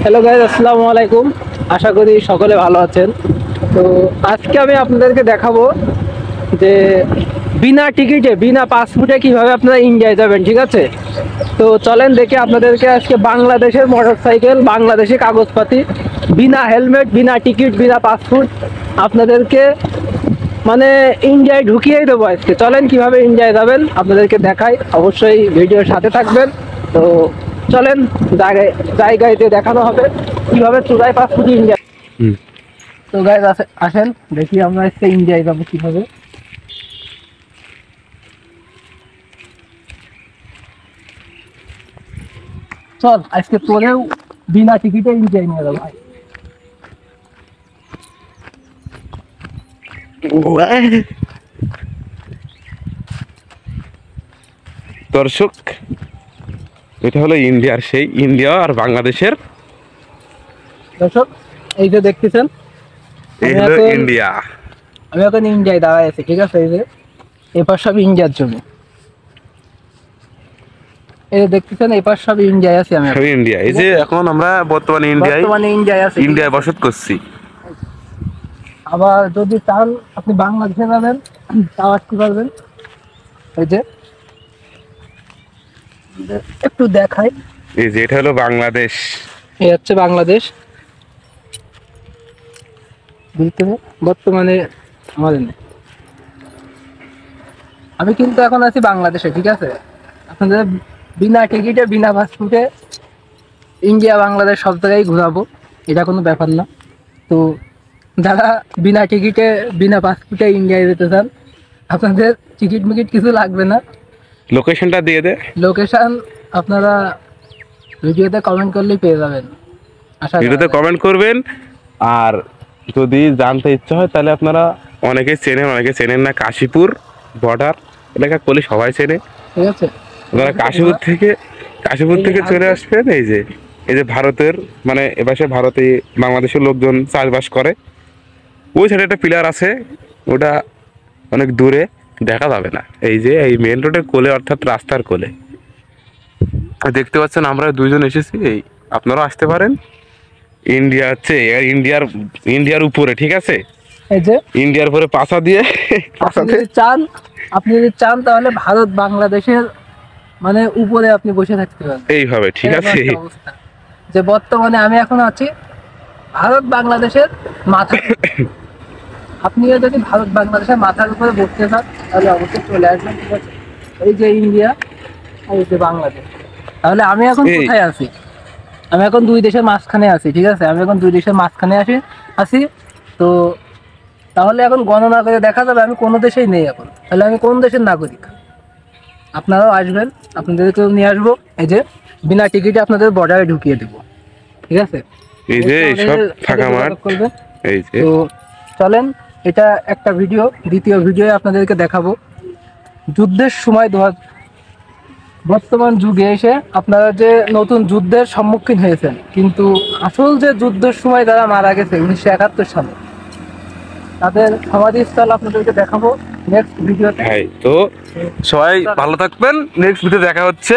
Hello guys, আসসালামু আলাইকুম। আশা করি সকলে ভালো আছেন। তো আজকে আমি আপনাদেরকে দেখাবো যে বিনা টিকিটে বিনা পাসপোর্টে কিভাবে আপনারা ইন্ডিয়ায় যাবেন। ঠিক আছে, তো চলেন দেখে আপনাদেরকে আজকে বাংলাদেশের মোটরসাইকেল, বাংলাদেশি কাগজপাতি, বিনা হেলমেট, বিনা টিকিট, বিনা পাসপোর্ট আপনাদেরকে মানে ইন্ডিয়ায় ঢুকিয়েই দেবো আজকে। চলেন কিভাবে ইন্ডিয়ায় যাবেন আপনাদেরকে দেখাই, অবশ্যই ভিডিওর সাথে থাকবেন। তো চলেন জায়গায় দেখানো হবে কিভাবে চুরাই পাসপোর্ট ইন্ডিয়া। তো গাইজ আসেন দেখি আমরা আজকে ইন্ডিয়ায় যাবো কিভাবে। চল আজকে তোরেও বিনা টিকিটে ইন্ডিয়ায় নিয়ে যাবো ভাই। দর্শক, এটা হলো ইন্ডিয়ার সেই ইন্ডিয়া আর বাংলাদেশের দর্শক এই যে দেখতেছেন, এই হলো ইন্ডিয়া। আমি এখন ইন্ডিয়ায় দাঁড়ায় আছি। ঠিক আছে, এই যে এপার সব ইন্ডিয়ার জমি, এই যে দেখতেছেন এপার সব ইন্ডিয়ায় আছি আমি। সব ইন্ডিয়া। এই যে এখন আমরা বর্তমানে ইন্ডিয়ায় আছি, বসত করছি। আবার যদি চান আপনি বাংলাদেশে যাবেন তাও আসতে পারবেন। এই যে একটু দেখাই, এই যে এটা হলো বাংলাদেশ, এই হচ্ছে বাংলাদেশ। বর্তমানে আমাদের নেই। আমি কিন্তু এখন আছি বাংলাদেশে। ঠিক আছে, আপনাদের বিনা টিকিটে বিনা পাসপোর্টে ইন্ডিয়া বাংলাদেশ সব জায়গায় ঘোরাবো, এটা কোনো ব্যাপার না। তো যারা বিনা টিকিটে বিনা পাসপোর্টে ইন্ডিয়ায় যেতে চান, আপনাদের টিকিট মিকিট কিছু লাগবে না। লোকেশনটা দিয়ে দে। লোকেশন আপনারা ভিডিওতে কমেন্ট করলেই পেয়ে যাবেন। ভিডিওতে কমেন্ট করবেন। আর যদি জানতে ইচ্ছা হয় তাহলে আপনারা অনেকে চেনেন না, কাশীপুর বর্ডার এলাকা করলে সবাই চেনে। ঠিক আছে, আপনারা কাশীপুর থেকে চলে আসবেন। এই যে ভারতের মানে এপাশে ভারতে বাংলাদেশের লোকজন চাষবাস করে। ওই সাইডে একটা পিলার আছে, ওটা অনেক দূরে, দেখা যাবে না। এই যে এই মেন রোডের কোলে, অর্থাৎ রাস্তার কোলে দেখতে পাচ্ছেন আমরা দুইজন এসেছি। এই আপনারাও আসতে পারেন। ইন্ডিয়া হচ্ছে ইন্ডিয়ার উপরে। ঠিক আছে, এই যে ইন্ডিয়ার উপরে পাছা দিয়ে আপনি যদি চান তাহলে ভারত বাংলাদেশের মানে উপরে আপনি বসে থাকতে পারেন এইভাবে। ঠিক আছে, যে বর্তমানে আমি এখন আছি ভারত বাংলাদেশের মাথা। আপনিও যদি ভারত বাংলাদেশের মাথার উপরে বসতে চান তাহলে অবশ্যই চলে আসবেন। ঠিক আছে, এই যে ইন্ডিয়া আর এই যে বাংলাদেশ। তাহলে আমি এখন কোথায় আছি? আমি এখন দুই দেশের মাঝখানে আছি। ঠিক আছে, আমি এখন দুই দেশের মাঝখানে আছি। তো তাহলে এখন গণনা করে দেখা যাবে আমি কোনো দেশেই নেই এখন। তাহলে আমি কোন দেশের নাগরিক? আপনারাও আসবেন, আপনাদেরকেও নিয়ে আসবো। এই যে বিনা টিকিটে আপনাদের বর্ডারে ঢুকিয়ে দেবো। ঠিক আছে, এই যে সব ফাঁকা মাঠ। এই যে তো চলেন, এটা একটা ভিডিও। দ্বিতীয় ভিডিও আপনাদেরকে দেখাবো যুদ্ধের সময় বর্তমান যুগে এসে আপনারা যে নতুন যুদ্ধের সম্মুখীন হয়েছেন, কিন্তু আসল যে যুদ্ধের সময় যারা মারা গেছে 1971 সালে, তাদের সমাধিস্থল আপনাদেরকে দেখাবো নেক্সট ভিডিওতে। তো সবাই ভালো থাকবেন, নেক্সট ভিডিও দেখা হচ্ছে।